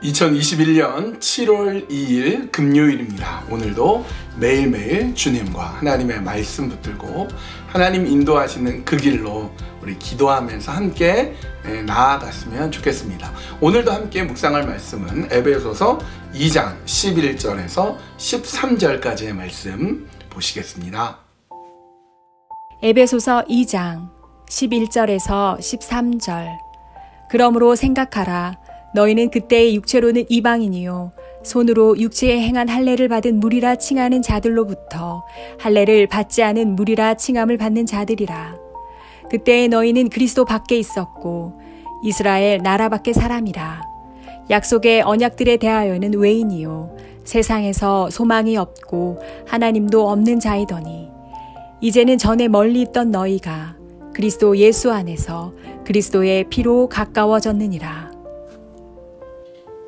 2021년 7월 2일 금요일입니다. 오늘도 매일매일 주님과 하나님의 말씀 붙들고 하나님 인도하시는 그 길로 우리 기도하면서 함께 나아갔으면 좋겠습니다. 오늘도 함께 묵상할 말씀은 에베소서 2장 11절에서 13절까지의 말씀 보시겠습니다. 에베소서 2장 11절에서 13절. 그러므로 생각하라. 너희는 그때의 육체로는 이방인이요 손으로 육체에 행한 할례를 받은 무리라 칭하는 자들로부터 할례를 받지 않은 무리라 칭함을 받는 자들이라. 그때의 너희는 그리스도 밖에 있었고 이스라엘 나라 밖의 사람이라. 약속의 언약들에 대하여는 외인이요 세상에서 소망이 없고 하나님도 없는 자이더니 이제는 전에 멀리 있던 너희가 그리스도 예수 안에서 그리스도의 피로 가까워졌느니라.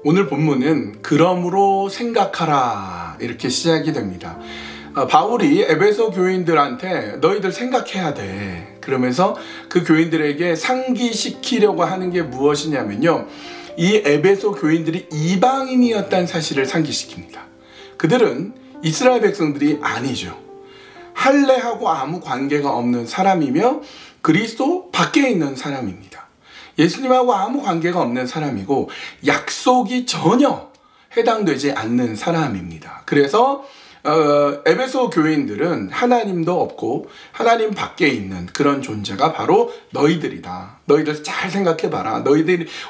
오늘 본문은 그러므로 생각하라 이렇게 시작이 됩니다. 바울이 에베소 교인들한테 너희들 생각해야 돼 그러면서 그 교인들에게 상기시키려고 하는 게 무엇이냐면요, 이 에베소 교인들이 이방인이었다는 사실을 상기시킵니다. 그들은 이스라엘 백성들이 아니죠. 할례하고 아무 관계가 없는 사람이며 그리스도 밖에 있는 사람입니다. 예수님하고 아무 관계가 없는 사람이고 약속이 전혀 해당되지 않는 사람입니다. 그래서 에베소 교인들은 하나님도 없고 하나님 밖에 있는 그런 존재가 바로 너희들이다. 너희들 잘 생각해봐라.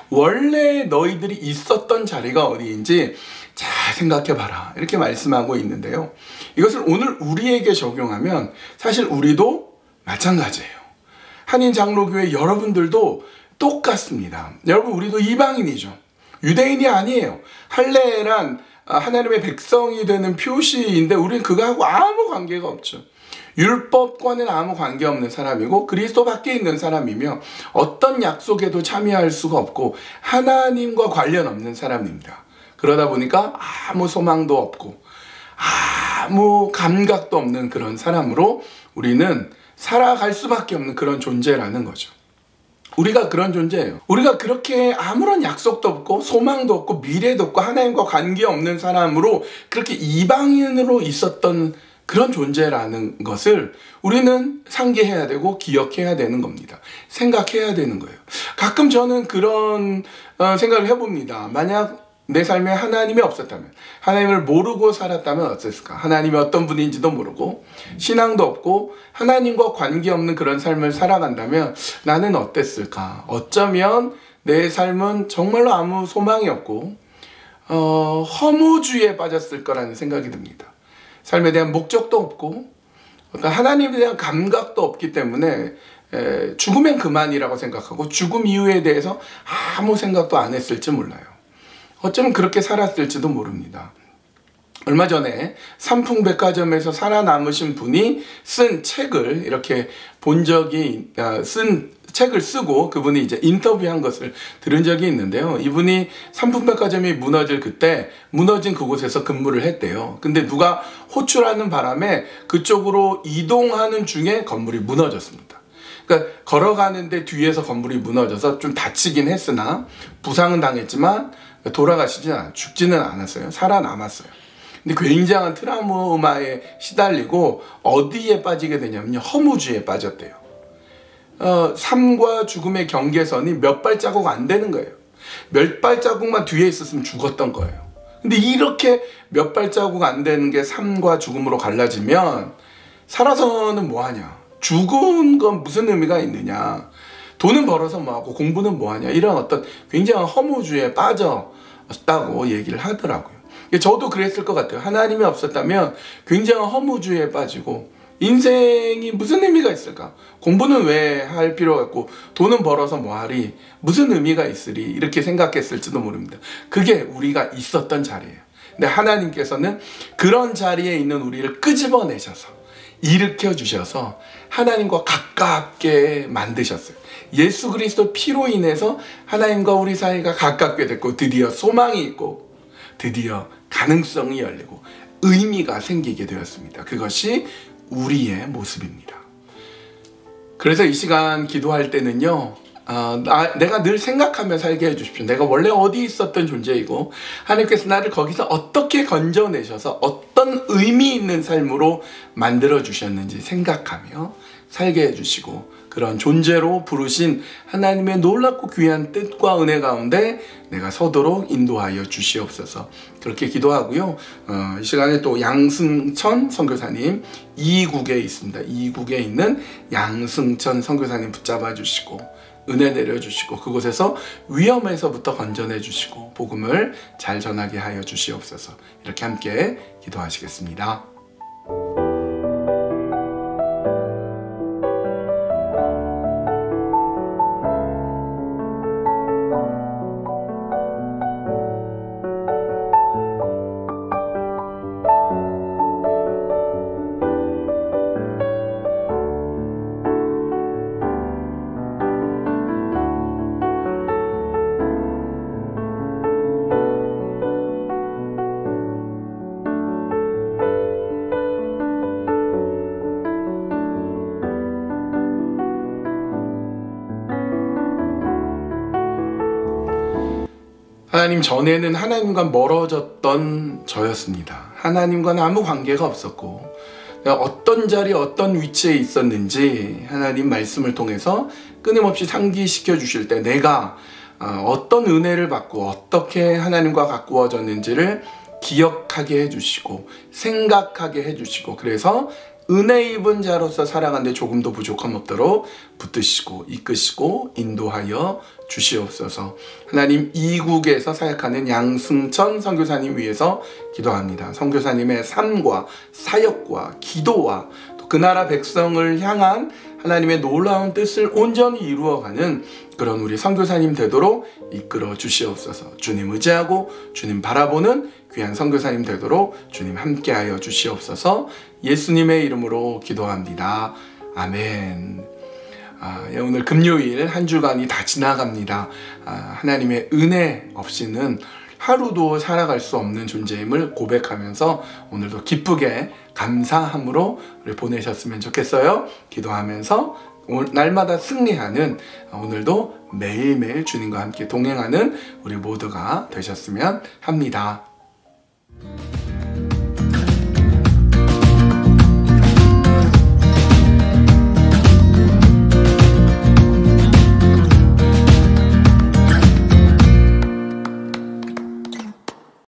원래 너희들이 있었던 자리가 어디인지 잘 생각해봐라. 이렇게 말씀하고 있는데요. 이것을 오늘 우리에게 적용하면 사실 우리도 마찬가지예요. 한인 장로교회 여러분들도 똑같습니다. 여러분, 우리도 이방인이죠. 유대인이 아니에요. 할례란 하나님의 백성이 되는 표시인데 우리는 그거하고 아무 관계가 없죠. 율법과는 아무 관계없는 사람이고 그리스도 밖에 있는 사람이며 어떤 약속에도 참여할 수가 없고 하나님과 관련 없는 사람입니다. 그러다 보니까 아무 소망도 없고 아무 감각도 없는 그런 사람으로 우리는 살아갈 수밖에 없는 그런 존재라는 거죠. 우리가 그런 존재예요. 우리가 그렇게 아무런 약속도 없고 소망도 없고 미래도 없고 하나님과 관계없는 사람으로 그렇게 이방인으로 있었던 그런 존재라는 것을 우리는 상기해야 되고 기억해야 되는 겁니다. 생각해야 되는 거예요. 가끔 저는 그런 생각을 해봅니다. 만약 내 삶에 하나님이 없었다면, 하나님을 모르고 살았다면 어땠을까? 하나님이 어떤 분인지도 모르고 신앙도 없고 하나님과 관계없는 그런 삶을 살아간다면 나는 어땠을까? 어쩌면 내 삶은 정말로 아무 소망이 없고 허무주의에 빠졌을 거라는 생각이 듭니다. 삶에 대한 목적도 없고 하나님에 대한 감각도 없기 때문에 죽으면 그만이라고 생각하고 죽음 이후에 대해서 아무 생각도 안 했을지 몰라요. 어쩌면 그렇게 살았을지도 모릅니다. 얼마 전에 삼풍백화점에서 살아남으신 분이 쓴 책을 이렇게 본 적이 책을 쓰고 그분이 이제 인터뷰한 것을 들은 적이 있는데요. 이분이 삼풍백화점이 무너질 그때 무너진 그곳에서 근무를 했대요. 근데 누가 호출하는 바람에 그쪽으로 이동하는 중에 건물이 무너졌습니다. 그러니까 걸어가는데 뒤에서 건물이 무너져서 좀 다치긴 했으나 부상은 당했지만 죽지는 않았어요. 살아남았어요. 근데 굉장한 트라우마에 시달리고 어디에 빠지게 되냐면요, 허무주의에 빠졌대요. 삶과 죽음의 경계선이 몇 발자국 안 되는 거예요. 몇 발자국만 뒤에 있었으면 죽었던 거예요. 근데 이렇게 몇 발자국 안 되는 게 삶과 죽음으로 갈라지면 살아서는 뭐하냐, 죽은 건 무슨 의미가 있느냐, 돈은 벌어서 뭐하고 공부는 뭐하냐, 이런 어떤 굉장한 허무주의에 빠졌다고 얘기를 하더라고요. 저도 그랬을 것 같아요. 하나님이 없었다면 굉장한 허무주의에 빠지고 인생이 무슨 의미가 있을까? 공부는 왜 할 필요가 없고 돈은 벌어서 뭐하리? 무슨 의미가 있으리? 이렇게 생각했을지도 모릅니다. 그게 우리가 있었던 자리예요. 근데 하나님께서는 그런 자리에 있는 우리를 끄집어내셔서 일으켜 주셔서 하나님과 가깝게 만드셨어요. 예수 그리스도 피로 인해서 하나님과 우리 사이가 가깝게 됐고 드디어 소망이 있고 드디어 가능성이 열리고 의미가 생기게 되었습니다. 그것이 우리의 모습입니다. 그래서 이 시간 기도할 때는요, 내가 늘 생각하며 살게 해주십시오. 내가 원래 어디 있었던 존재이고 하나님께서 나를 거기서 어떻게 건져내셔서 어떤 의미 있는 삶으로 만들어 주셨는지 생각하며 살게 해주시고, 그런 존재로 부르신 하나님의 놀랍고 귀한 뜻과 은혜 가운데 내가 서도록 인도하여 주시옵소서. 그렇게 기도하고요. 이 시간에 또 양승천 선교사님 이국에 있습니다. 이국에 있는 양승천 선교사님 붙잡아 주시고 은혜 내려주시고 그곳에서 위험에서부터 건져내 주시고 복음을 잘 전하게 하여 주시옵소서. 이렇게 함께 기도하시겠습니다. 하나님, 전에는 하나님과 멀어졌던 저였습니다. 하나님과는 아무 관계가 없었고 내가 어떤 자리에 어떤 위치에 있었는지 하나님 말씀을 통해서 끊임없이 상기시켜 주실 때 내가 어떤 은혜를 받고 어떻게 하나님과 가꾸어졌는지를 기억하게 해주시고 생각하게 해주시고, 그래서 은혜 입은 자로서 살아가는데 조금도 부족함 없도록 붙드시고 이끄시고 인도하여 주시옵소서. 하나님, 이국에서 사역하는 양승천 선교사님 위해서 기도합니다. 선교사님의 삶과 사역과 기도와 또 그 나라 백성을 향한 하나님의 놀라운 뜻을 온전히 이루어가는 그런 우리 선교사님 되도록 이끌어 주시옵소서. 주님 의지하고 주님 바라보는 귀한 선교사님 되도록 주님 함께하여 주시옵소서. 예수님의 이름으로 기도합니다. 아멘. 오늘 금요일 한 주간이 다 지나갑니다. 하나님의 은혜 없이는 하루도 살아갈 수 없는 존재임을 고백하면서 오늘도 기쁘게 감사함으로 우리 보내셨으면 좋겠어요. 기도하면서 날마다 승리하는, 오늘도 매일매일 주님과 함께 동행하는 우리 모두가 되셨으면 합니다.